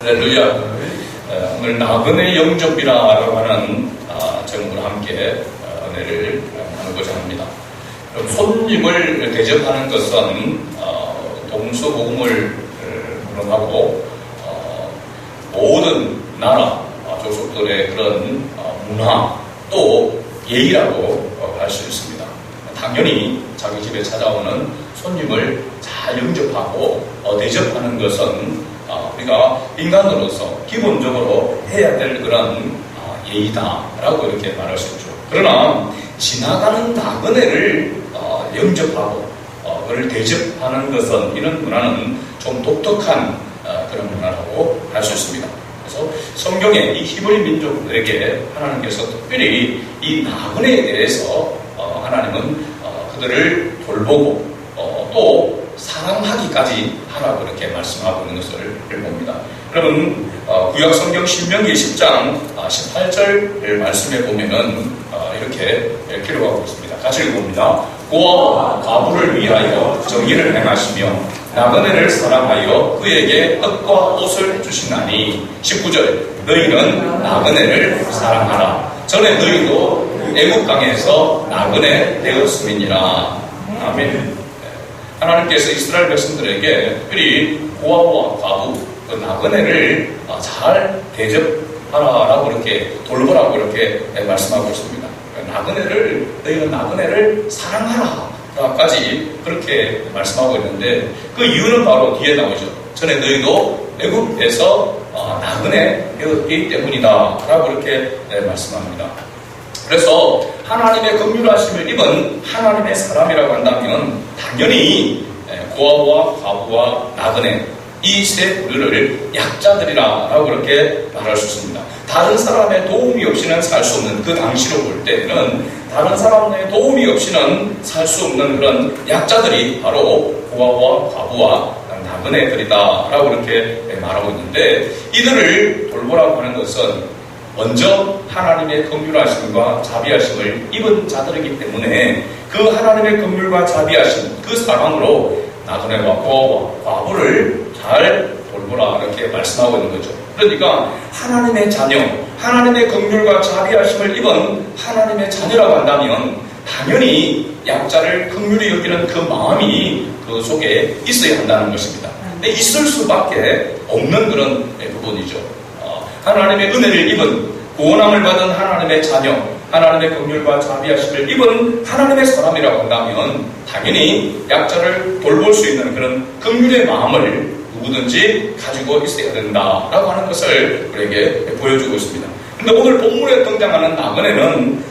할렐루야. 오늘 나그네 영접이라고 하는 제목으로 함께 은혜를 나누고자 합니다. 손님을 대접하는 것은 동서고금을 거론하고 모든 나라 족속들의 그런 문화 또 예의라고 할 수 있습니다. 당연히 자기 집에 찾아오는 손님을 잘 영접하고 대접하는 것은 우리가 인간으로서 기본적으로 해야 될 그런 예의다라고 이렇게 말할 수 있죠. 그러나 지나가는 나그네를 영접하고 그를 대접하는 것은 이런 문화는 좀 독특한 그런 문화라고 할 수 있습니다. 그래서 성경에 이 히브리 민족들에게 하나님께서 특별히 이 나그네에 대해서 하나님은 그들을 돌보고 또 사랑하기까지 하라고 이렇게 말씀하고 있는 것을 봅니다. 여러분 구약 성경 신명기 10장 18절 말씀에 보면은 이렇게 기록하고 있습니다. 같이 읽어봅니다. 고아와 과부를 위하여 정의를 행하시며 나그네를 사랑하여 그에게 떡과 옷을 주시나니 19절 너희는 나그네를 사랑하라. 전에 너희도 애국 땅에서 나그네 되었음이니라. 아멘. 하나님께서 이스라엘 백성들에게 특별히 고아와 과부, 그 나그네를 잘 대접하라라고 이렇게 돌보라고 이렇게 말씀하고 있습니다. 너희가 나그네를 사랑하라까지 그렇게 말씀하고 있는데 그 이유는 바로 뒤에 나오죠. 전에 너희도 애국에서 나그네 되었기 때문이다라고 이렇게 말씀합니다. 그래서 하나님의 긍휼하심을 입은 하나님의 사람이라고 한다면 당연히 고아와 과부와 나그네 이 세 부류를 약자들이라고 그렇게 말할 수 있습니다. 다른 사람의 도움이 없이는 살 수 없는 그 당시로 볼 때는 다른 사람의 도움이 없이는 살 수 없는 그런 약자들이 바로 고아와 과부와 나그네들이다라고 그렇게 말하고 있는데 이들을 돌보라고 하는 것은 먼저 하나님의 긍휼하심과 자비하심을 입은 자들이기 때문에 그 하나님의 긍휼과 자비하심 그 사랑으로 나그네와 고아와 과부를 잘 돌보라 이렇게 말씀하고 있는 거죠. 그러니까 하나님의 자녀, 하나님의 긍휼과 자비하심을 입은 하나님의 자녀라고 한다면 당연히 약자를 긍휼히 여기는 그 마음이 그 속에 있어야 한다는 것입니다. 근데 있을 수밖에 없는 그런 부분이죠. 하나님의 은혜를 입은 구원함을 받은 하나님의 자녀, 하나님의 긍휼과 자비하심을 입은 하나님의 사람이라고 한다면 당연히 약자를 돌볼 수 있는 그런 긍휼의 마음을 누구든지 가지고 있어야 된다라고 하는 것을 우리에게 보여주고 있습니다. 그런데 오늘 본문에 등장하는 나그네는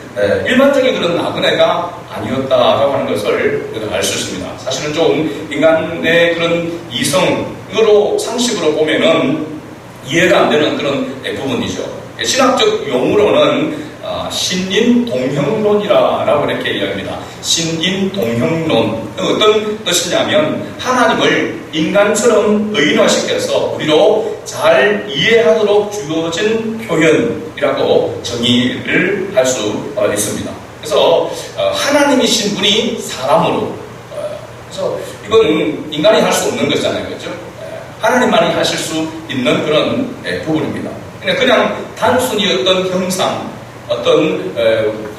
일반적인 그런 나그네가 아니었다라고 하는 것을 우리가 알 수 있습니다. 사실은 좀 인간의 그런 이성으로 상식으로 보면은 이해가 안 되는 그런 부분이죠. 신학적 용어로는 신인동형론이라고 이렇게 이야기합니다. 신인동형론. 어떤 뜻이냐면 하나님을 인간처럼 의인화시켜서 우리로 잘 이해하도록 주어진 표현이라고 정의를 할 수 있습니다. 그래서 하나님이신 분이 사람으로 그래서 이건 인간이 할 수 없는 것이잖아요. 그렇죠? 하나님만이 하실 수 있는 그런 부분입니다. 그냥 단순히 어떤 형상, 어떤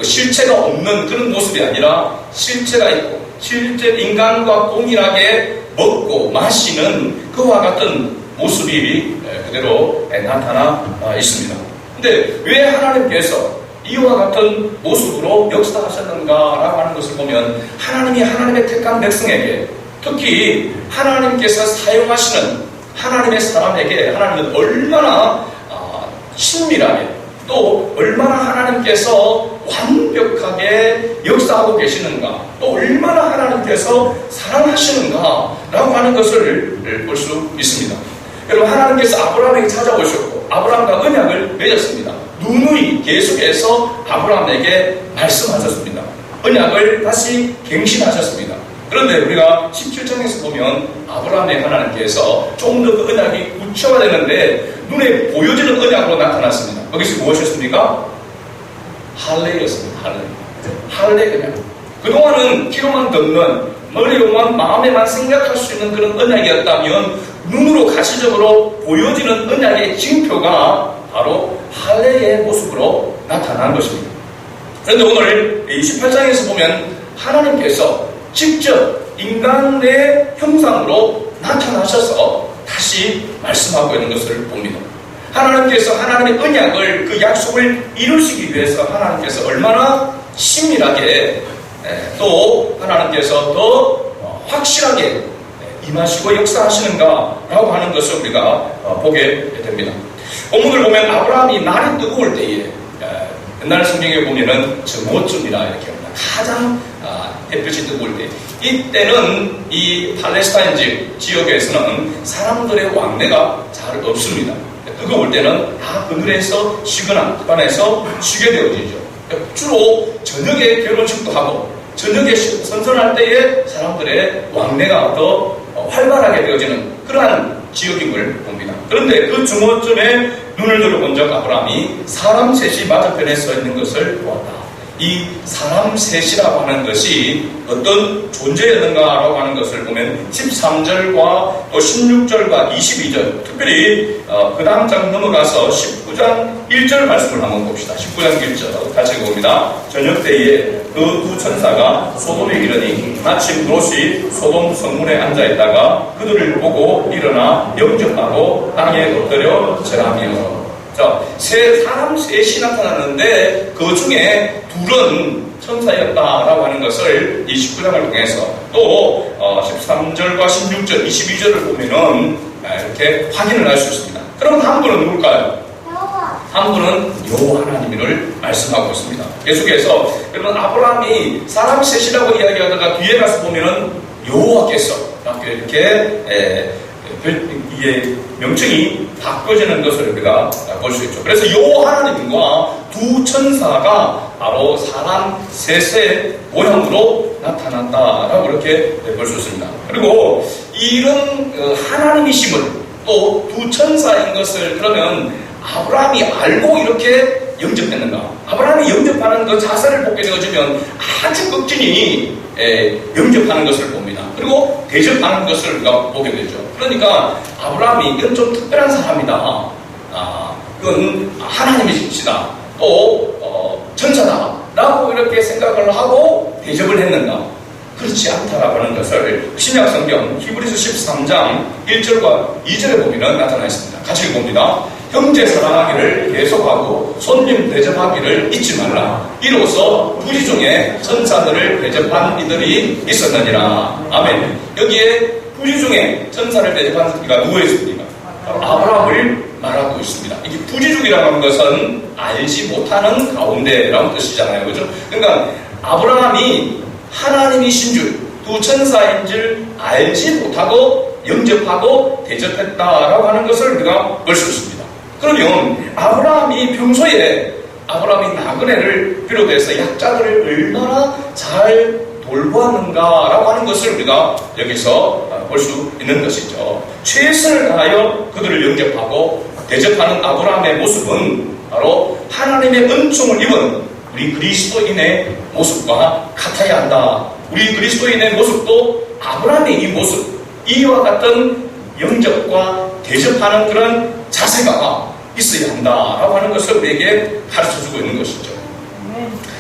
실체가 없는 그런 모습이 아니라 실체가 있고 실제 인간과 동일하게 먹고 마시는 그와 같은 모습이 그대로 나타나 있습니다. 근데 왜 하나님께서 이와 같은 모습으로 역사하셨는가라고 하는 것을 보면 하나님이 하나님의 택한 백성에게 특히 하나님께서 사용하시는 하나님의 사람에게 하나님은 얼마나 친밀하게 또 얼마나 하나님께서 완벽하게 역사하고 계시는가 또 얼마나 하나님께서 사랑하시는가 라고 하는 것을 볼 수 있습니다. 여러분 하나님께서 아브라함에게 찾아오셨고 아브라함과 언약을 맺었습니다. 누누이 계속해서 아브라함에게 말씀하셨습니다. 언약을 다시 갱신하셨습니다. 그런데 우리가 17장에서 보면 아브라함의 하나님께서 좀 더 그 언약이 구체화되는데 눈에 보여지는 언약으로 나타났습니다. 거기서 무엇이었습니까? 할례였습니다. 할례 그냥. 그동안은 피로만 듣는 머리로만 마음에만 생각할 수 있는 그런 언약이었다면 눈으로 가시적으로 보여지는 언약의 징표가 바로 할례의 모습으로 나타난 것입니다. 그런데 오늘 28장에서 보면 하나님께서 직접 인간의 형상으로 나타나셔서 다시 말씀하고 있는 것을 봅니다. 하나님께서 하나님의 언약을, 그 약속을 이루시기 위해서 하나님께서 얼마나 친밀하게 또 하나님께서 더 확실하게 임하시고 역사하시는가라고 하는 것을 우리가 보게 됩니다. 본문을 보면 아브라함이 날이 뜨거울 때에, 옛날 성경에 보면은 정오쯤이라 이렇게 합니다. 가장 햇빛이 뜨거울 때, 이때는 이 팔레스타인 지역에서는 사람들의 왕래가 잘 없습니다. 뜨거울 때는 다 그늘에서 쉬거나 집안에서 쉬게 되어지죠. 주로 저녁에 결혼식도 하고 저녁에 선선할 때에 사람들의 왕래가 더 활발하게 되어지는 그러한 지역임을 봅니다. 그런데 그 중호쯤에 눈을 들어본 적 아브라함이 사람 셋이 맞은편에 서 있는 것을 보았다. 이 사람 셋이라고 하는 것이 어떤 존재였는가라고 하는 것을 보면 13절과 또 16절과 22절, 특별히 그 다음 장 넘어가서 19장 1절 말씀을 한번 봅시다. 19장 1절 같이 봅니다. 저녁 때에 그 두 천사가 소돔에 이르니 마침 롯이 소돔 성문에 앉아있다가 그들을 보고 일어나 영접하고 땅에 엎드려 절하며. 자, 사람 셋이 나타나는데 그 중에 둘은 천사였다라고 하는 것을 이 19장을 통해서 또 13절과 16절, 22절을 보면은 이렇게 확인을 할 수 있습니다. 그럼 한 분은 누굴까요? 한 분은 여호와 하나님을 말씀하고 있습니다. 계속해서 그러면 아브라함이 사람 셋이라고 이야기하다가 뒤에 가서 보면은 여호와께서 이렇게 이게 명칭이 바꿔지는 것을 우리가 볼 수 있죠. 그래서 여호와 하나님과 두 천사가 바로 사람 셋의 모형으로 나타난다라고 이렇게 볼 수 있습니다. 그리고 이런 하나님이심을 또 두 천사인 것을 그러면 아브라함이 알고 이렇게 영접했는가? 아브라함이 영접하는 그 자세를 보게 되어지면 아주 극진히 영접하는 것을 봅니다. 그리고 대접하는 것을 우리가 보게 되죠. 그러니까 아브라함이 이건 좀 특별한 사람이다. 이건 하나님이시다. 또 천사다. 라고 이렇게 생각을 하고 대접을 했는가? 그렇지 않다라고 하는 것을 신약성경 히브리서 13장 1절과 2절에 보면 나타나 있습니다. 같이 봅니다. 형제 사랑하기를 계속하고 손님 대접하기를 잊지 말라. 이로써 부지 중에 천사들을 대접한 이들이 있었느니라. 아멘. 여기에 부지 중에 천사를 대접한 이가 누구였습니까? 아브라함을 말하고 있습니다. 이게 부지중이라고 하는 것은 알지 못하는 가운데라는 뜻이잖아요. 그죠? 그러니까 아브라함이 하나님이신 줄, 두 천사인 줄 알지 못하고 영접하고 대접했다라고 하는 것을 우리가 볼 수 있습니다. 그러면 아브라함이 평소에 아브라함이 나그네를 비롯해서 약자들을 얼마나 잘 돌보았는가라고 하는 것을 우리가 여기서 볼 수 있는 것이죠. 최선을 다하여 그들을 영접하고 대접하는 아브라함의 모습은 바로 하나님의 은총을 입은 우리 그리스도인의 모습과 같아야 한다. 우리 그리스도인의 모습도 아브라함의 이 모습, 이와 같은 영접과 대접하는 그런 자세가 있어야 한다라고 하는 것을 우리에게 가르쳐주고 있는 것이죠.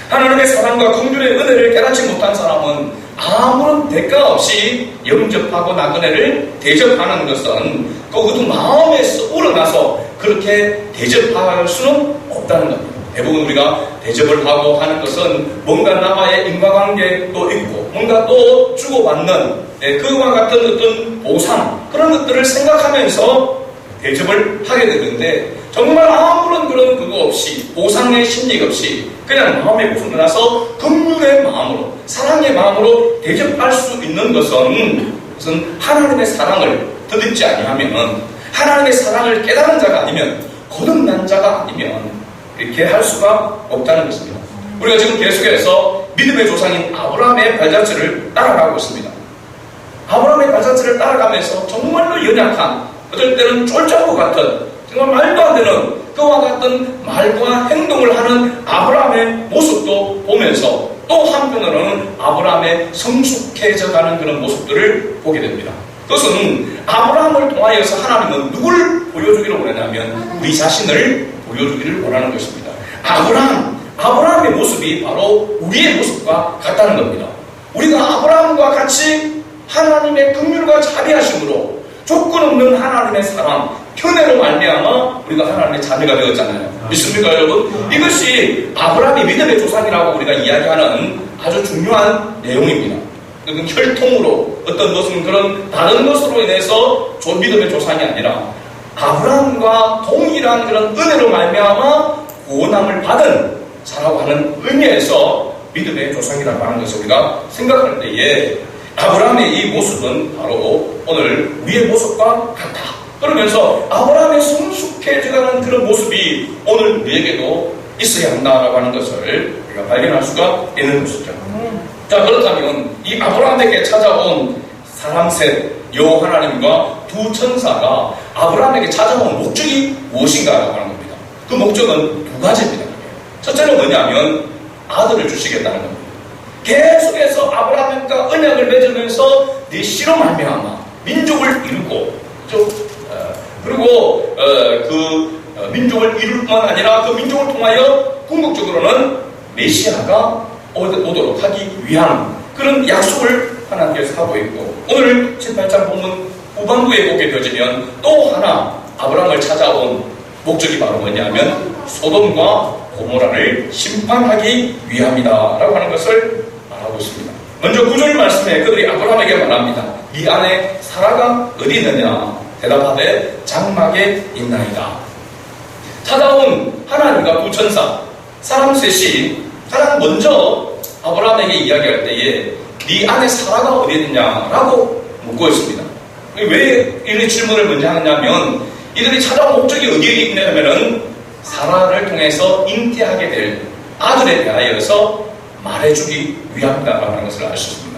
하나님의 사랑과 긍휼의 은혜를 깨닫지 못한 사람은 아무런 대가 없이 영접하고 나그네를 대접하는 것은 그것도 마음에서 우러나서 그렇게 대접할 수는 없다는 겁니다. 대부분 우리가 대접을 하고 하는 것은 뭔가 나와의 인과관계도 있고 뭔가 또 주고받는 그와 같은 어떤 보상 그런 것들을 생각하면서 대접을 하게 되는데 정말 아무런 그런 그거 없이 보상의 심리 없이 그냥 마음에 우러나서 긍휼의 마음으로 사랑의 마음으로 대접할 수 있는 것은 하나님의 사랑을 덧입지 아니하면 하나님의 사랑을 깨달은 자가 아니면 거듭난 자가 아니면 이렇게 할 수가 없다는 것입니다. 우리가 지금 계속해서 믿음의 조상인 아브라함의 발자취를 따라가고 있습니다. 아브라함의 발자취를 따라가면서 정말로 연약한 어떨 때는 쫄짝구 같은 정말 말도 안 되는 그와 같은 말과 행동을 하는 아브라함의 모습도 보면서 또 한편으로는 아브라함의 성숙해져가는 그런 모습들을 보게 됩니다. 그것은 아브라함을 통하여서 하나님은 누굴 보여주기를 원하냐면 우리 자신을 보여주기를 원하는 것입니다. 아브라함의 모습이 바로 우리의 모습과 같다는 겁니다. 우리가 아브라함과 같이 하나님의 긍휼과 자비하심으로 조건 없는 하나님의 사랑, 편애로 말미암아 우리가 하나님의 자녀가 되었잖아요. 믿습니까, 여러분? 이것이 아브라함이 믿음의 조상이라고 우리가 이야기하는 아주 중요한 내용입니다. 그건 혈통으로 어떤 것은 그런 다른 것으로 인해서 믿음의 조상이 아니라 아브라함과 동일한 그런 은혜로 말미암아 구원함을 받은 자라고 하는 의미에서 믿음의 조상이라고 하는 것을 우리가 생각할 때에 아브라함의 이 모습은 바로 오늘 우리의 모습과 같다. 그러면서 아브라함의 성숙해져가는 그런 모습이 오늘 우리에게도 있어야 한다라고 하는 것을 우리가 발견할 수가 있는 것이죠. 자, 그렇다면 이 아브라함에게 찾아온 사람 셋 여호와 하나님과 두 천사가 아브라함에게 찾아온 목적이 무엇인가라고 하는 겁니다. 그 목적은 두 가지입니다. 첫째는 뭐냐면 아들을 주시겠다는 겁니다. 계속해서 아브라함과 언약을 맺으면서 네 씨로 말미암아 민족을 이루고 그리고 민족을 이룰 뿐만 아니라 그 민족을 통하여 궁극적으로는 메시아가 오도록 하기 위한 그런 약속을 하나님께서 하고 있고, 오늘 7, 8장 본문 후반부에 보게 되어지면 또 하나 아브라함을 찾아온 목적이 바로 뭐냐면 소돔과 고모라를 심판하기 위함이다라고 하는 것을 말하고 있습니다. 먼저 9절 말씀에 그들이 아브라함에게 말합니다. 네 아내 사라가 어디 있느냐? 대답하되 장막에 있나이다. 찾아온 하나님과 두 천사 사람 셋이 가장 먼저 아브라함에게 이야기할 때에 네 아내 사라가 어디 있느냐라고 묻고 있습니다. 왜 이런 질문을 먼저 하느냐면 이들이 찾아온 목적이 어디에 있냐면은 사라를 통해서 잉태하게 될 아들에 대하여서 말해주기 위함이다라고 하는 것을 알 수 있습니다.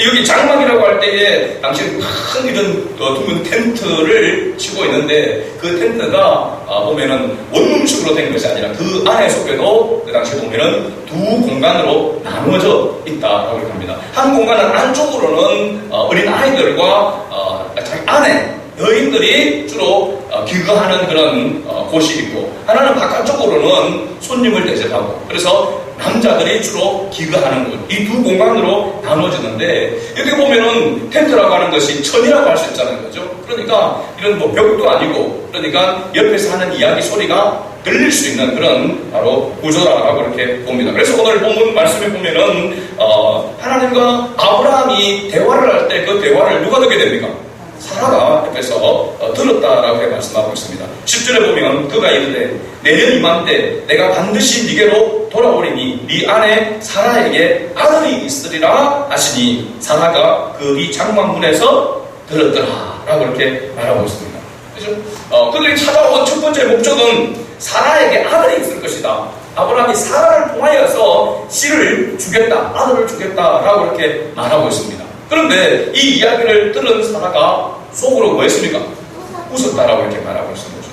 여기 장막이라고 할 때에 당시 큰 이런 둥근 텐트를 치고 있는데 그 텐트가 보면은 원룸식으로 된 것이 아니라 그 안에 속에도 그 당시에 보면은 두 공간으로 나누어져 있다라고 합니다. 한 공간은 안쪽으로는 어린 아이들과 자기 아내 여인들이 주로 귀가하는 그런 곳이 있고, 하나는 바깥쪽으로는 손님을 대접하고, 그래서 남자들이 주로 귀가하는 곳, 이 두 공간으로 나눠지는데, 여기 보면은 텐트라고 하는 것이 천이라고 할 수 있잖아요, 그죠? 그러니까 이런 뭐 벽도 아니고, 그러니까 옆에서 하는 이야기 소리가 들릴 수 있는 그런 바로 구조라고 이렇게 봅니다. 그래서 오늘 본문 말씀에 보면은 하나님과 아브라함이 대화를 할 때 그 대화를 누가 듣게 됩니까? 사라가 옆에서 들었다라고 말씀하고 있습니다. 10절에 보면 그가 이르되 내년 이맘때 내가 반드시 네게로 돌아오리니 네 아내 사라에게 아들이 있으리라 하시니 사라가 그 네 장막문에서 들었더라 라고 이렇게 말하고 있습니다. 그죠? 그들이 찾아온 첫 번째 목적은 사라에게 아들이 있을 것이다. 아브라함이 사라를 통하여서 씨를 주겠다, 아들을 주겠다라고 이렇게 말하고 있습니다. 그런데 이 이야기를 들은 사라가 속으로 뭐 했습니까? 웃었다라고 이렇게 말하고 있습니다.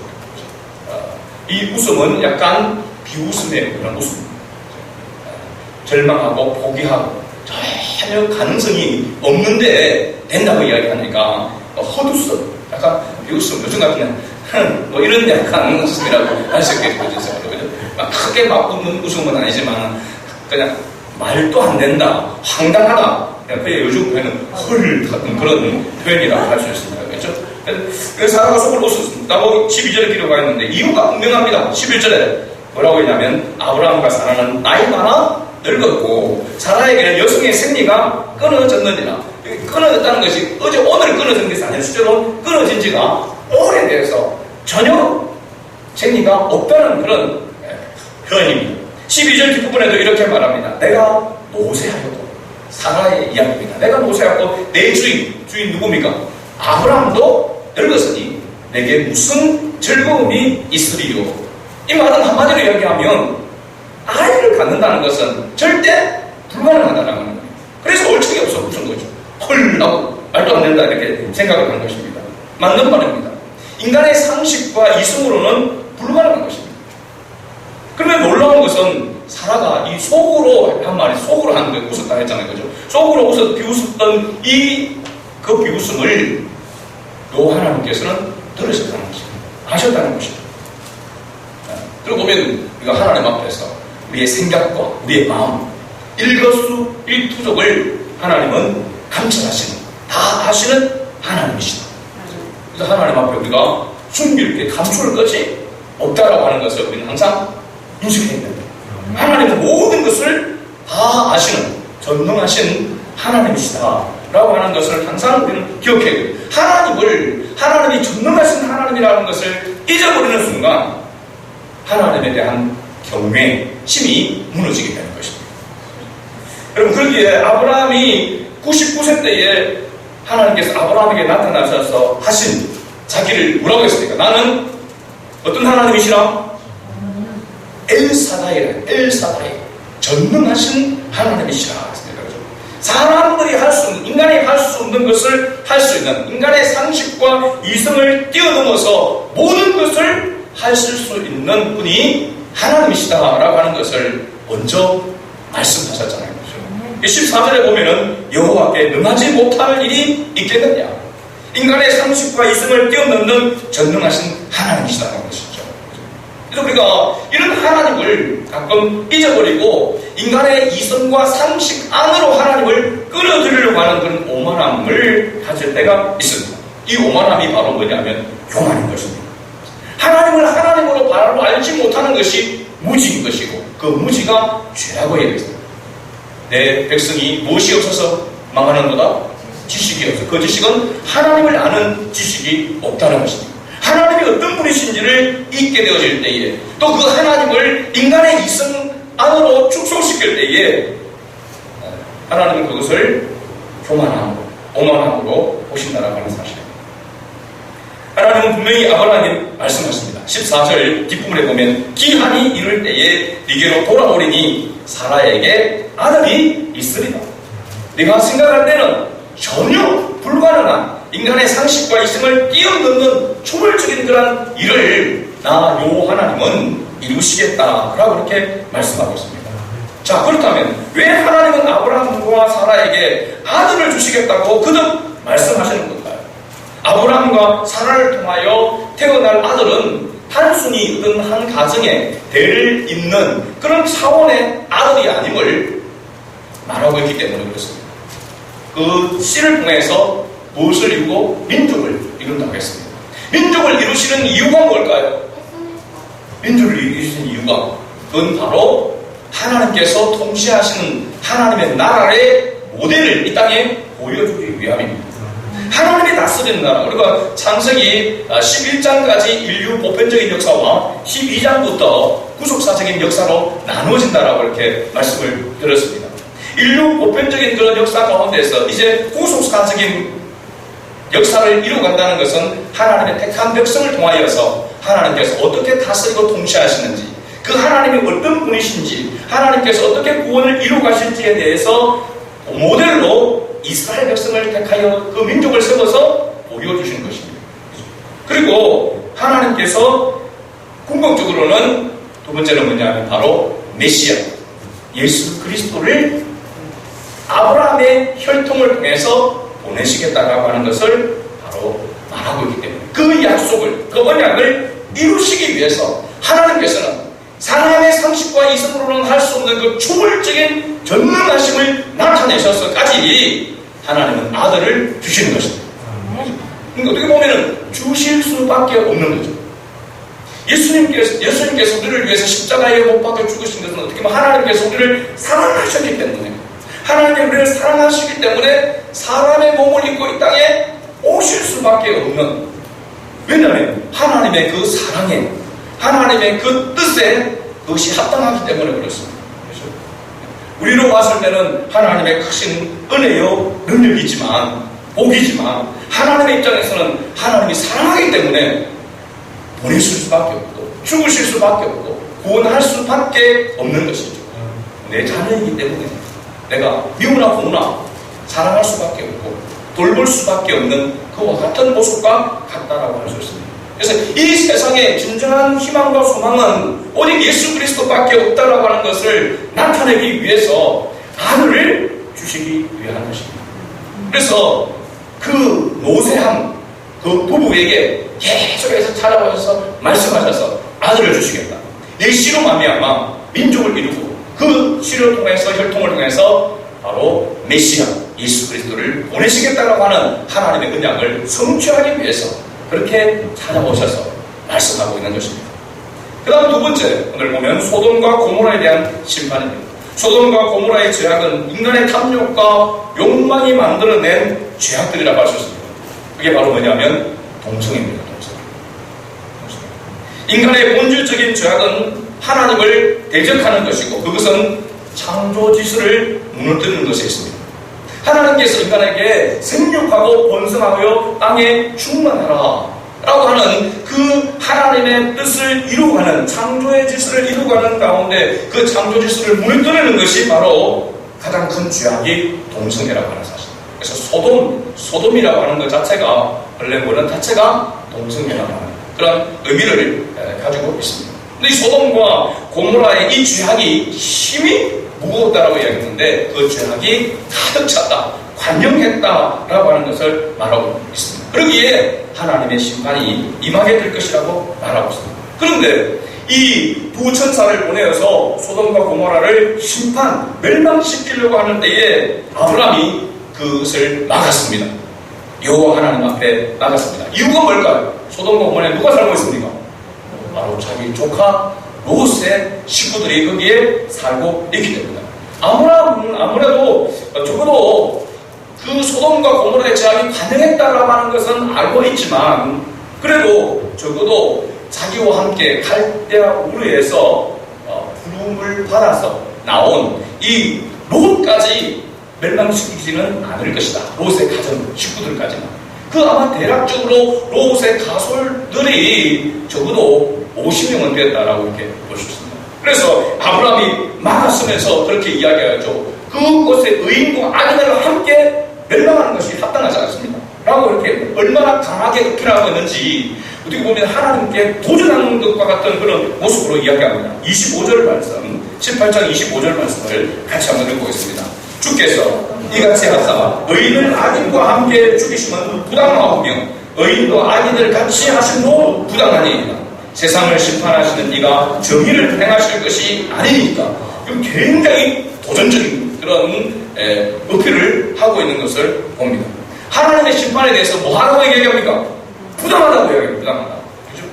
이 웃음은 약간 비웃음의 그런 웃음입니다. 절망하고 포기하고 전혀 가능성이 없는데 된다고 이야기하니까 헛웃음, 약간 비웃음, 요즘 같은 뭐 이런 약간 웃음이라고 할 수 있겠죠. 크게 막 웃는 웃음은 아니지만 그냥 말도 안 된다, 황당하다. 그게 요즘 표현은 헐 같은 그런 표현이라고 할 수 있습니다. 그렇죠? 그래서 사라가 속을 웃었다고 12절에 기록하고 있는데 이유가 분명합니다. 11절에 뭐라고 했냐면 아브라함과 사라는 나이가 늙었고 사라에게는 여성의 생리가 끊어졌느니라. 끊어졌다는 것이 어제 오늘 끊어진 것이 아니라 실제로 끊어진 지가 오래돼서 전혀 생리가 없다는 그런 표현입니다. 12절 뒷부분에도 이렇게 말합니다. 내가 모세하여도 사라의 이야기입니다. 내가 모세하고 내 주인 누굽니까? 아브라함도 늙었으니 내게 무슨 즐거움이 있으리요. 이 말은 한마디로 이야기하면 아이를 갖는다는 것은 절대 불가능하다는 겁니다. 그래서 얼척이 없어 무슨 거죠. 헐 하고 말도 안 된다 이렇게 생각을 한 것입니다. 맞는 말입니다. 인간의 상식과 이성으로는 불가능한 것입니다. 그런데 놀라운 것은 사라가 이 속으로 속으로 한 말이 속으로 하는 거 웃었다 했잖아요. 그죠? 속으로 비웃었던 그 비웃음을 요 하나님께서는 들으셨다는 것입니다. 하셨다는 것입니다. 그리고 보면 우리가 하나님 앞에서 우리의 생각과 우리의 마음 일거수일투족을 하나님은 감찰하시는, 다 아시는 하나님이시다. 그래서 하나님 앞에 우리가 숨길 게 감출 것이 없다라고 하는 것을 우리는 항상 인식해야 됩니다. 하나님은 모든 것을 다 아시는 전능하신 하나님이시다라고 하는 것을 항상 우리는 기억해야 됩니다. 하나님이 전능하신 하나님이라는 것을 잊어버리는 순간 하나님에 대한 경외, 힘이 무너지게 되는 것입니다. 여러분, 그러기에 아브라함이 99세 때에 하나님께서 아브라함에게 나타나셔서 하신 자기를 뭐라고 했습니까? 나는 어떤 하나님이시라? 엘사다이, 전능하신 하나님이시라 했습니다. 사람들이 할 수 없는, 인간이 할 수 없는 것을 할 수 있는, 인간의 상식과 이성을 뛰어넘어서 모든 것을 하실 수 있는 분이 하나님이시다라고 하는 것을 먼저 말씀하셨잖아요. 14절에 보면은 여호와께 능하지 못할 일이 있겠느냐. 인간의 상식과 이성을 뛰어넘는 전능하신 하나님이시다는 것이죠. 그래서 우리가 이런 하나님을 가끔 잊어버리고 인간의 이성과 상식 안으로 하나님을 끌어들이려고 하는 그런 오만함을 가질 때가 있습니다. 이 오만함이 바로 뭐냐면 교만인 것입니다. 하나님을 하나님으로 바로 알지 못하는 것이 무지인 것이고, 그 무지가 죄라고 얘기했습니다. 내 백성이 무엇이 없어서 망하는도다? 지식이 없어. 그 지식은 하나님을 아는 지식이 없다는 것입니다. 하나님이 어떤 분이신지를 잊게 되어질 때에, 또 그 하나님을 인간의 이성 안으로 축소시킬 때에 하나님은 그것을 교만함으로, 오만함으로 보신다라고 하는 사실입니다. 하나님은 분명히 아브라함에게 말씀하십니다. 14절 뒷부분에 보면 기한이 이를 때에 네게로 돌아오리니 사라에게 아들이 있으리라. 네가 생각할 때는 전혀 불가능한 인간의 상식과 이성을 뛰어넘는 초월적인 그런 일을 나 요 하나님은 이루시겠다라고 그렇게 말씀하고 있습니다. 자, 그렇다면 왜 하나님은 아브라함과 사라에게 아들을 주시겠다고 거듭 말씀하시는 건가요? 아브라함과 사라를 통하여 태어날 아들은 단순히 어떤 한 가정에 대를 잇는 그런 차원의 아들이 아님을 말하고 있기 때문에 그렇습니다. 그 씨를 통해서 무엇을 이루고 민족을 이룬다고 했습니다. 민족을 이루시는 이유가 뭘까요? 민족을 이루시는 이유가 그건 바로 하나님께서 통치하시는 하나님의 나라의 모델을 이 땅에 보여주기 위함입니다. 하나님이 다스리는 나라. 우리가 창세기 11장까지 인류 보편적인 역사와 12장부터 구속사적인 역사로 나누어진다라고 이렇게 말씀을 드렸습니다. 인류 보편적인 그런 역사 가운데서 이제 구속사적인 역사를 이루어간다는 것은 하나님의 택한 백성을 통하여서 하나님께서 어떻게 다스리고 통치하시는지, 그 하나님이 어떤 분이신지, 하나님께서 어떻게 구원을 이루어가실지에 대해서 모델로 이스라엘 백성을 택하여 그 민족을 세워서 보여주신 것입니다. 그리고 하나님께서 궁극적으로는 두 번째는 뭐냐면 바로 메시아, 예수 그리스도를 아브라함의 혈통을 통해서 보내시겠다라고 하는 것을 바로 말하고 있기 때문에 그 약속을, 그 언약을 이루시기 위해서 하나님께서는 사람의 상식과 이성으로는 할 수 없는 그 초월적인 전능하심을 나타내셔서까지 하나님은 아들을 주시는 것입니다. 그러니까 어떻게 보면 주실 수밖에 없는 거죠. 예수님께서 우리를 위해서 십자가에 못 박혀 죽으신 것은 어떻게 보면 하나님께서 우리를 사랑하셨기 때문에, 하나님이 우리를 사랑하시기 때문에 사람의 몸을 입고 이 땅에 오실 수밖에 없는, 왜냐하면 하나님의 그 사랑에, 하나님의 그 뜻에 그것이 합당하기 때문에 그렇습니다. 그렇죠? 우리로 봤을 때는 하나님의 크신 은혜요 능력이지만, 복이지만, 하나님의 입장에서는 하나님이 사랑하기 때문에 보내실 수밖에 없고 죽으실 수밖에 없고 구원할 수밖에 없는 것이죠. 내 자녀이기 때문에 내가 미우나 고우나 사랑할 수밖에 없고 돌볼 수밖에 없는 그와 같은 모습과 같다라고 할 수 있습니다. 그래서 이 세상에 진정한 희망과 소망은 오직 예수 그리스도밖에 없다라고 하는 것을 나타내기 위해서 아들을 주시기 위한 것입니다. 그래서 그 노쇠한 그 부부에게 계속해서 찾아오셔서 말씀하셔서 아들을 주시겠다. 이 씨로 말미암아 민족을 이루고 그 씨를 통해서 혈통을 통해서 바로 메시아 예수 그리스도를 보내시겠다고 하는 하나님의 언약을 성취하기 위해서 그렇게 찾아오셔서 말씀하고 있는 것입니다. 그 다음 두 번째, 오늘 보면 소돔과 고모라에 대한 심판입니다. 소돔과 고모라의 죄악은 인간의 탐욕과 욕망이 만들어낸 죄악들이라고 할 수 있습니다. 그게 바로 뭐냐면 동성입니다. 동성. 인간의 본질적인 죄악은 하나님을 대적하는 것이고 그것은 창조 지수를 무너뜨리는 것에 있습니다. 하나님께서 인간에게 생육하고 번성하여 땅에 충만하라 라고 하는 그 하나님의 뜻을 이루어가는 창조의 지수를 이루어가는 가운데 그 창조 지수를 무너뜨리는 것이 바로 가장 큰 죄악이 동성애라고 하는 사실입니다. 그래서 소돔이라고 하는 것 자체가 원래 뭐는 자체가 동성애라고 하는 그런 의미를 가지고 있습니다. 근데 이 소돔과 고모라의 이 죄악이 힘이 무거웠다라고 이야기했는데 그 죄악이 가득 찼다, 관영했다라고 하는 것을 말하고 있습니다. 그러기에 하나님의 심판이 임하게 될 것이라고 말하고 있습니다. 그런데 이 두 천사를 보내어서 소돔과 고모라를 심판, 멸망시키려고 하는 때에 아브라함이 그것을 막았습니다. 여호와 하나님 앞에 막았습니다. 이유가 뭘까요? 소돔과 고모라에 누가 살고 있습니까? 바로 자기 조카 롯의 식구들이 거기에 살고 있기 때문에 아무래도 적어도 그 소돔과 고모라의 죄악이 가능했다라고 하는 것은 알고 있지만 그래도 적어도 자기와 함께 갈대아 우르에서 부름을 받아서 나온 이 롯까지 멸망시키지는 않을 것이다. 롯의 가정 식구들까지는. 그 아마 대략적으로 롯의 가솔들이 적어도 50명은 되었다라고 이렇게 볼 수 있습니다. 그래서 아브라함이 막았으면서 그렇게 이야기하죠. 그곳에 의인과 악인을 함께 멸망하는 것이 합당하지 않습니다. 라고 이렇게 얼마나 강하게 어필하고 있는지 어떻게 보면 하나님께 도전하는 것과 같은 그런 모습으로 이야기합니다. 25절 말씀, 18장 25절 말씀을 같이 한번 읽어보겠습니다. 주께서 이같이 하사 의인을 악인과 함께 죽이시면 부당하오며 의인도 악인을 같이 하심도 부당하니이다. 세상을 심판하시는 이가 정의를 행하실 것이 아니니까. 굉장히 도전적인 그런 어필을 하고 있는 것을 봅니다. 하나님의 심판에 대해서 뭐 하라고 얘기합니까? 부당하다고 얘기합니다. 부당하다. 그죠?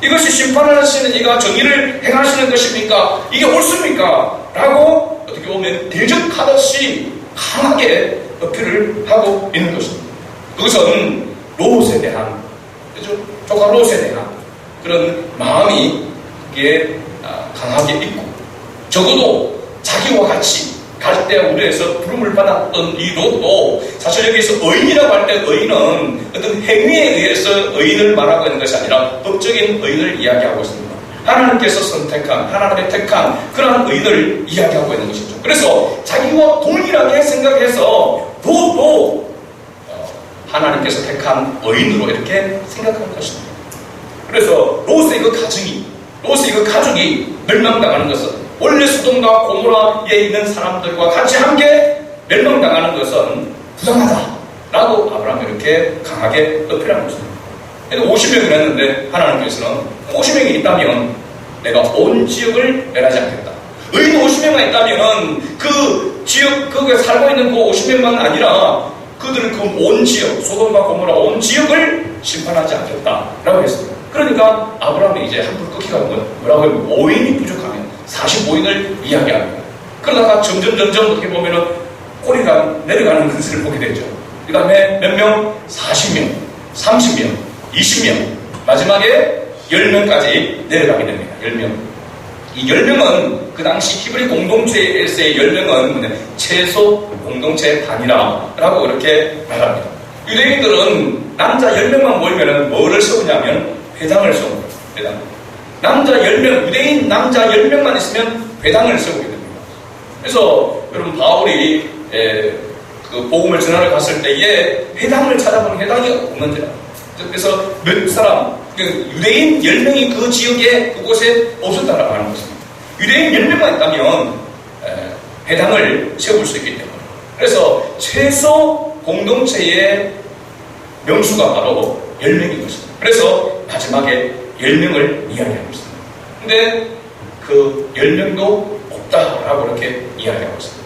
이것이 심판하시는 이가 정의를 행하시는 것입니까? 이게 옳습니까? 라고 어떻게 보면 대적하듯이 강하게 어필을 하고 있는 것입니다. 그것은 롯에 대한, 그죠? 조카 롯에 대한 그런 마음이 이게 강하게 있고, 적어도 자기와 같이 갈대아 우르에서 부름을 받았던 이 롯도 사실 여기서 의인이라고 할 때 의인은 어떤 행위에 의해서 의인을 말하고 있는 것이 아니라 법적인 의인을 이야기하고 있습니다. 하나님께서 선택한, 하나님의 택한 그러한 의인을 이야기하고 있는 것이죠. 그래서 자기와 동일하게 생각해서 롯도 하나님께서 택한 의인으로 이렇게 생각하는 것입니다. 그래서 롯의 그 가족이 멸망당하는 것은 원래 소돔과 고모라에 있는 사람들과 같이 함께 멸망당하는 것은 부당하다라고 아브라함이 이렇게 강하게 어필한 것입니다. 50명이 했는데 하나님께서는 50명이 있다면 내가 온 지역을 멸하지 않겠다. 의인 50명만 있다면 그 지역, 거기에 살고 있는 그 50명만 아니라 그들을 그 온 지역, 소돔과 고모라 온 지역을 심판하지 않겠다라고 했습니다. 그러니까 아브라함이 이제 한풀 꺾기가 온 거예요. 뭐라고 하면 5인이 부족하면 45인을 이야기합니다. 그러다가 점점 어떻게 보면은 꼬리가 내려가는 것을 보게 되죠. 그 다음에 몇 명? 40명, 30명, 20명, 마지막에 10명까지 내려가게 됩니다. 10명. 이 10명은 그 당시 히브리 공동체에서의 10명은 최소 공동체 단위라고 이렇게 말합니다. 유대인들은 남자 10명만 모이면 뭐를 세우냐면 회당을 세웁니다. 회당. 남자 10명, 유대인 남자 10명만 있으면 회당을 세우게 됩니다. 그래서 여러분 바울이 그 복음을 전하러 갔을 때에 회당을 찾아보면 회당이 없는데요. 그래서 몇 사람, 유대인 10명이 그 지역에 그곳에 없었다라고 하는 것입니다. 유대인 10명만 있다면 회당을 세울 수 있기 때문에. 그래서 최소 공동체의 명수가 바로 10명인 것입니다. 그래서 마지막에 10명을 이야기하고 있습니다. 근데 그 10명도 없다라고 이렇게 이야기하고 있습니다.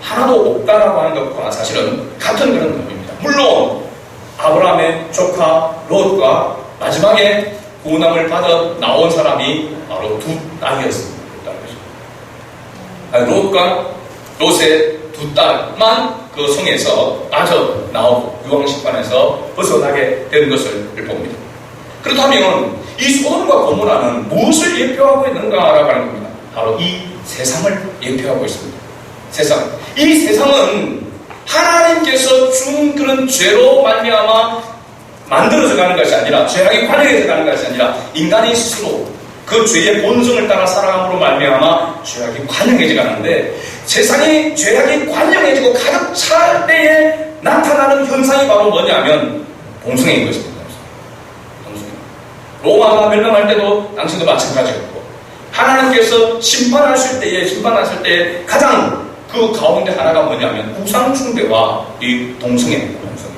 하나도 없다라고 하는 것과 사실은 같은 그런 의미입니다. 물론 아브라함의 조카 롯과 마지막에 구원함을 받아 나온 사람이 바로 두 딸이었습니다. 롯과 롯의 두 딸만 그 성에서 빠져 나오고 유황식판에서 벗어나게 된 것을 봅니다. 그렇다면 이 소돔과 고모라는 무엇을 예표하고 있는가라고 하는 겁니다. 바로 이 세상을 예표하고 있습니다. 세상. 이 세상은 하나님께서 준 그런 죄로 말미암아 만들어져 가는 것이 아니라, 죄악이 관여해져 가는 것이 아니라 인간이 스스로 그 죄의 본성을 따라 살아감으로 말미암아 죄악이 관영해져 가는데, 세상이 죄악이 관영해지고 가득 찰 때에 나타나는 현상이 바로 뭐냐면 동성애인 것입니다. 동성애. 로마가 멸망할 때도 당신도 마찬가지였고, 하나님께서 심판하실 때에 가장 그 가운데 하나가 뭐냐면 우상숭배와 이 동성애입니다. 동성애.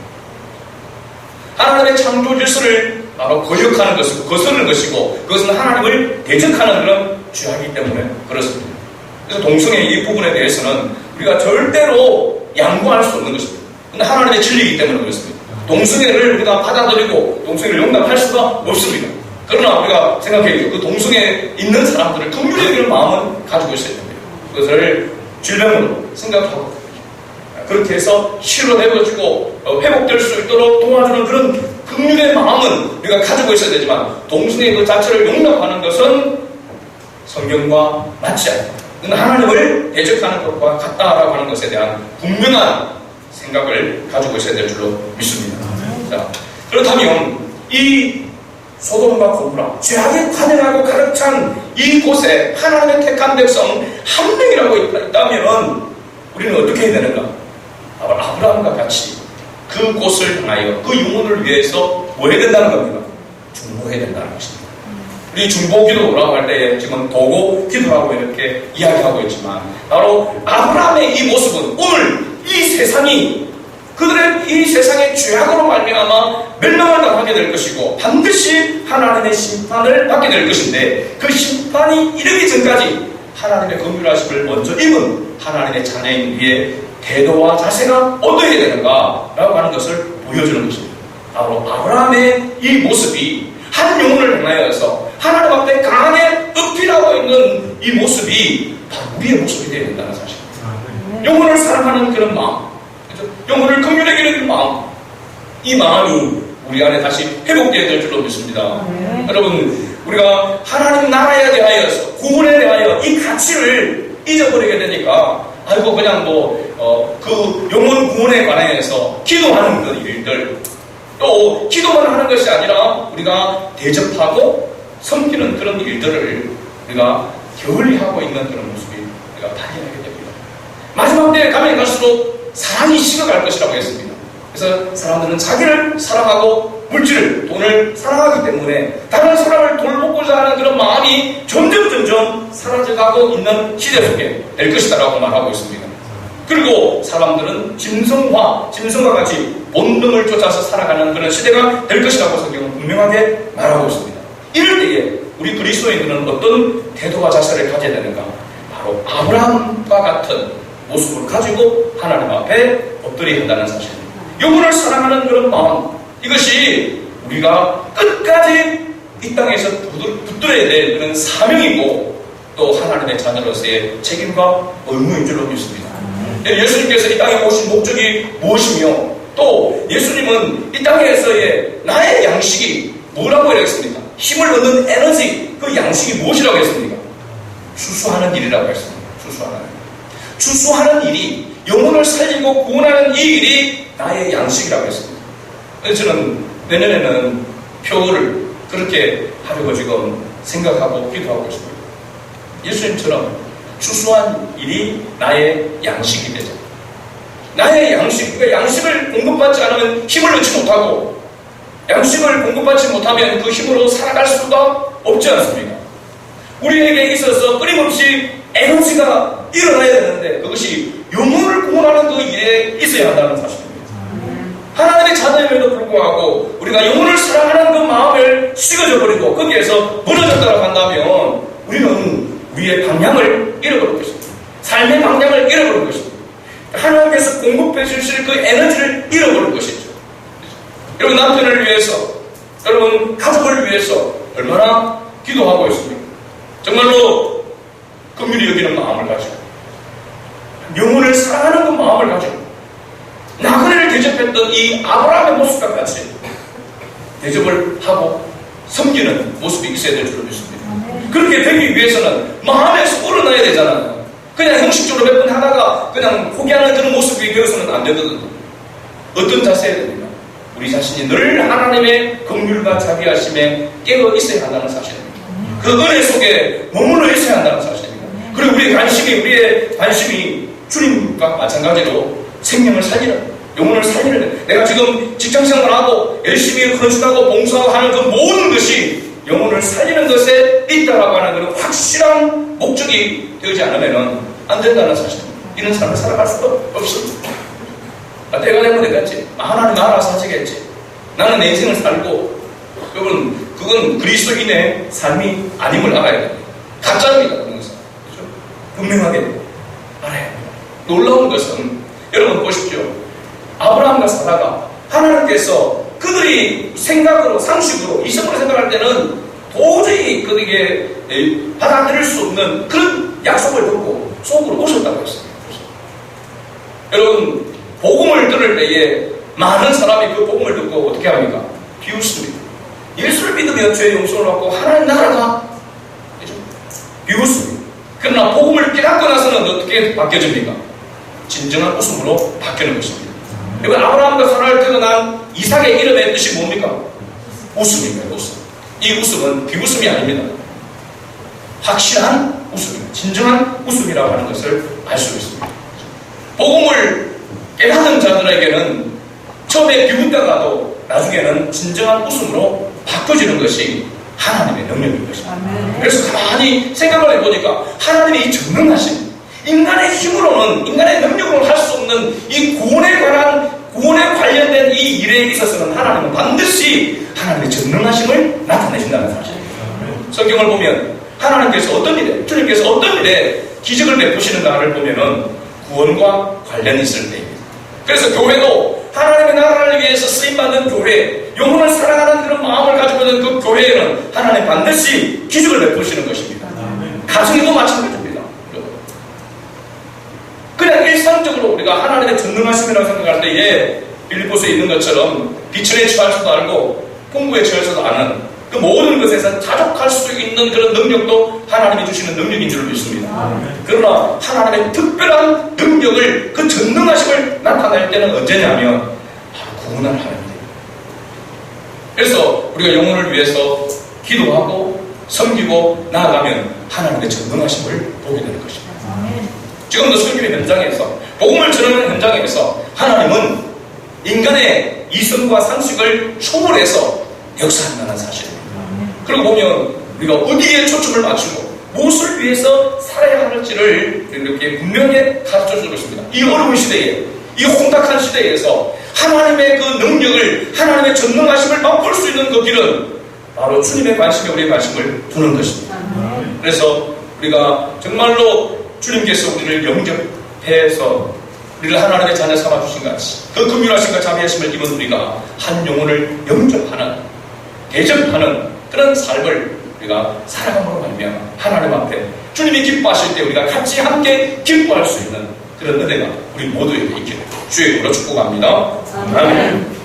하나님의 창조 질서를 바로 거역하는 것이고 거스르는 것이고, 그것은 하나님을 대적하는 그런 죄악이기 때문에 그렇습니다. 그래서 동성애 이 부분에 대해서는 우리가 절대로 양보할 수 없는 것입니다. 근데 하나님의 진리이기 때문에 그렇습니다. 동성애를 우리가 받아들이고 동성애를 용납할 수가 없습니다. 그러나 우리가 생각해야죠. 그 동성애에 있는 사람들을 긍휼히 마음은 가지고 있어야 됩니다. 그것을 질병으로 생각하고 그렇게 해서 치료되어지고 회복될 수 있도록 도와주는 그런 긍휼의 마음은 우리가 가지고 있어야 되지만, 동성애 그 자체를 용납하는 것은 성경과 맞지 않습니다. 하나님을 대적하는 것과 같다라고 하는 것에 대한 분명한 생각을 가지고 있어야 될 줄로 믿습니다. 자, 그렇다면 이 소돔과 고모라, 죄악에 관영하고 가득 찬 이곳에 하나님의 택한 백성 한 명이라고 있다면 우리는 어떻게 해야 되는가? 아브라함과 같이 그 곳을 향하여 그 영혼을 위해서 뭐 해야 된다는 겁니다. 중보해야 된다는 것입니다. 우리 중보 기도라고 할 때 지금 도고 기도라고 이렇게 이야기하고 있지만, 바로 아브라함의 이 모습은 오늘 이 세상이 그들의 이 세상의 죄악으로 말미암아 멸망을 당하게 될 것이고 반드시 하나님의 심판을 받게 될 것인데, 그 심판이 이르기 전까지 하나님의 긍휼하심을 먼저 입은 하나님의 자녀인 위에 태도와 자세가 어떠해야 되는가라고 하는 것을 보여주는 것입니다. 바로 아브라함의 이 모습이 한 영혼을 향하여서 하나님 앞에 강하게 어필하고 있는 이 모습이 바로 우리의 모습이 되어야 된다는 사실입니다. 영혼을 사랑하는 그런 마음, 영혼을 긍휼히 여기는 마음, 이 마음이 우리 안에 다시 회복되어야 될 줄로 믿습니다. 여러분, 우리가 하나님 나라에 대하여서, 구원에 대하여 이 가치를 잊어버리게 되니까 아이고 그냥 그 영혼 구원에 관해서 기도하는 그런 일들, 또 기도만 하는 것이 아니라 우리가 대접하고 섬기는 그런 일들을 우리가 게을리 하고 있는 그런 모습이 우리가 발견하게 됩니다. 마지막 때에 가면 갈수록 사랑이 식어갈 것이라고 했습니다. 그래서 사람들은 자기를 사랑하고 물질을, 돈을 사랑하기 때문에 다른 사람을 돌보고자 하는 그런 마음이 점점 사라져가고 있는 시대 속에 될 것이다라고 말하고 있습니다. 그리고 사람들은 짐승과 같이 본능을 쫓아서 살아가는 그런 시대가 될 것이라고 성경은 분명하게 말하고 있습니다. 이럴 때에 우리 그리스도인들은 어떤 태도와 자세를 가져야 되는가? 바로 아브라함과 같은 모습을 가지고 하나님 앞에 엎드려야 한다는 사실입니다. 영혼을 사랑하는 그런 마음, 이것이 우리가 끝까지 이 땅에서 붙들어야 될 그런 사명이고, 또 하나님의 자녀로서의 책임과 의무인 줄로 믿습니다. 예수님께서 이 땅에 오신 목적이 무엇이며, 또 예수님은 이 땅에서의 나의 양식이 뭐라고 했습니까? 힘을 얻는 에너지, 그 양식이 무엇이라고 했습니까? 추수하는 일이라고 했습니다. 추수하는 일이, 영혼을 살리고 구원하는 이 일이 나의 양식이라고 했습니다. 그래서 저는 내년에는 표를 그렇게 하려고 지금 생각하고 기도하고 있습니다. 예수님처럼 추수한 일이 나의 양식이 되죠. 나의 양식, 그러니까 양식을 공급받지 않으면 힘을 얻지 못하고, 양식을 공급받지 못하면 그 힘으로 살아갈 수가 없지 않습니까? 우리에게 있어서 끊임없이 에너지가 일어나야 되는데 그것이 영혼을 구원하는 그 일에 있어야 한다는 사실입니다. 하나님의 자녀임에도 불구하고 우리가 영혼을 사랑하는 그 마음을 식어져 버리고 거기에서 무너졌다고 한다면 우리는 우리의 방향을 잃어버릴 것입니다. 삶의 방향을 잃어버릴 것입니다. 하나님께서 공급해 주실 그 에너지를 잃어버릴 것이죠. 여러분 남편을 위해서, 여러분 가족을 위해서 얼마나 기도하고 있습니까? 정말로 긍휼히 여기는 마음을 가지고 영혼을 사랑하는 그 마음을 가지고 나그네를 대접했던 이 아브라함의 모습과 같이 대접을 하고 섬기는 모습이 있어야 될 줄로 믿습니다. 그렇게 되기 위해서는 마음에서 우러나야 되잖아요. 그냥 형식적으로 몇 번 하다가 그냥 포기하는 그런 모습이 되어서는 안 되거든요. 어떤 자세야 됩니까? 우리 자신이 늘 하나님의 긍휼과 자비하심에 깨어 있어야 한다는 사실입니다. 그 은혜 속에 머물러 있어야 한다는 사실입니다. 그리고 우리의 관심이 주님과 마찬가지로 생명을 살리는, 영혼을 살리는, 내가 지금 직장생활하고 열심히 헌신하고 봉사하고 하는 그 모든 것이 영혼을 살리는 것에 있다라고 하는 그런 확실한 목적이 되지 않으면 안 된다는 사실입니다. 이런 삶을 살아갈 수도 없습니다. 때가 되면 되겠지. 하나님 알아서 하시겠지. 나는 내 인생을 살고, 여러분, 그건 그리스도인의 삶이 아님을 알아야 됩니다. 가짜입니다. 그런 것은. 그렇죠? 분명하게 알아야 합니다. 놀라운 것은, 여러분 보십시오. 아브라함과 사라가 하나님께서 그들이 생각으로, 상식으로, 이성으로 생각할 때는 도저히 그들에게 받아들일 수 없는 그런 약속을 듣고 속으로 오셨다고 했습니다. 여러분, 복음을 들을 때에 많은 사람이 그 복음을 듣고 어떻게 합니까? 비웃습니다. 예수를 믿으면 죄의 용서를 받고 하나님 나라가 비웃습니다. 그러나 복음을 깨닫고 나서는 어떻게 바뀌어집니까? 진정한 웃음으로 바뀌는 것입니다. 여러분, 아브라함과 사라를 태어난 이삭의 이름의 뜻이 뭡니까? 웃음입니다. 웃음. 이 웃음은 비웃음이 아닙니다. 확실한 웃음입니다. 진정한 웃음이라고 하는 것을 알 수 있습니다. 복음을 깨닫는 자들에게는 처음에 비웃다가도 나중에는 진정한 웃음으로 바꿔지는 것이 하나님의 능력인 것입니다. 그래서 가만히 생각을 해보니까 하나님의 이 전능하심, 인간의 힘으로는, 인간의 능력으로 할 수 없는 이 구원에 관련된 이 일에 있어서는 하나님은 반드시 하나님의 전능하심을 나타내신다는 사실입니다. 성경을 보면 하나님께서 어떤 일에, 주님께서 어떤 일에 기적을 베푸시는가를 보면은 구원과 관련이 있을 때입니다. 그래서 교회도 하나님의 나라를 위해서 쓰임받는 교회, 영혼을 사랑하는 그런 마음을 가지고 있는 그 교회에는 하나님 반드시 기적을 베푸시는 것입니다. 가정에도 마찬가지입니다. 그냥 일상적으로 우리가 하나님의 전능하심이라고 생각할 때에 빌립보서에 있는 것처럼 비천에 처할 수도 알고 풍부에 처할 수도 아는 그 모든 것에서 자족할 수 있는 그런 능력도 하나님이 주시는 능력인 줄 믿습니다. 그러나 하나님의 특별한 능력을, 그 전능하심을 나타낼 때는 언제냐면 구원을 하는 때입니다. 그래서 우리가 영혼을 위해서 기도하고 섬기고 나아가면 하나님의 전능하심을 보게 되는 것입니다. 지금도 성경의 현장에서, 복음을 전하는 현장에서 하나님은 인간의 이성과 상식을 초월해서 역사한다는 사실입니다. 그리고 보면 우리가 어디에 초점을 맞추고 무엇을 위해서 살아야 할지를 이렇게 분명히 가르쳐주고 있습니다. 이 어려운 시대에, 이 혼탁한 시대에서 하나님의 그 능력을, 하나님의 전능하심을 맛볼 수 있는 그 길은 바로 주님의 관심에 우리의 관심을 두는 것입니다. 그래서 우리가 정말로 주님께서 우리를 영접해서 우리를 하나님의 자녀 삼아주신 같이 그 긍휼하심과 자비하심을 입은 우리가 한 영혼을 영접하는, 대접하는 그런 삶을 우리가 살아감으로 말미암아 하나님 앞에 주님이 기뻐하실 때 우리가 같이 함께 기뻐할 수 있는 그런 은혜가 우리 모두에게 있기를 주의 이름으로 축복합니다. 아멘.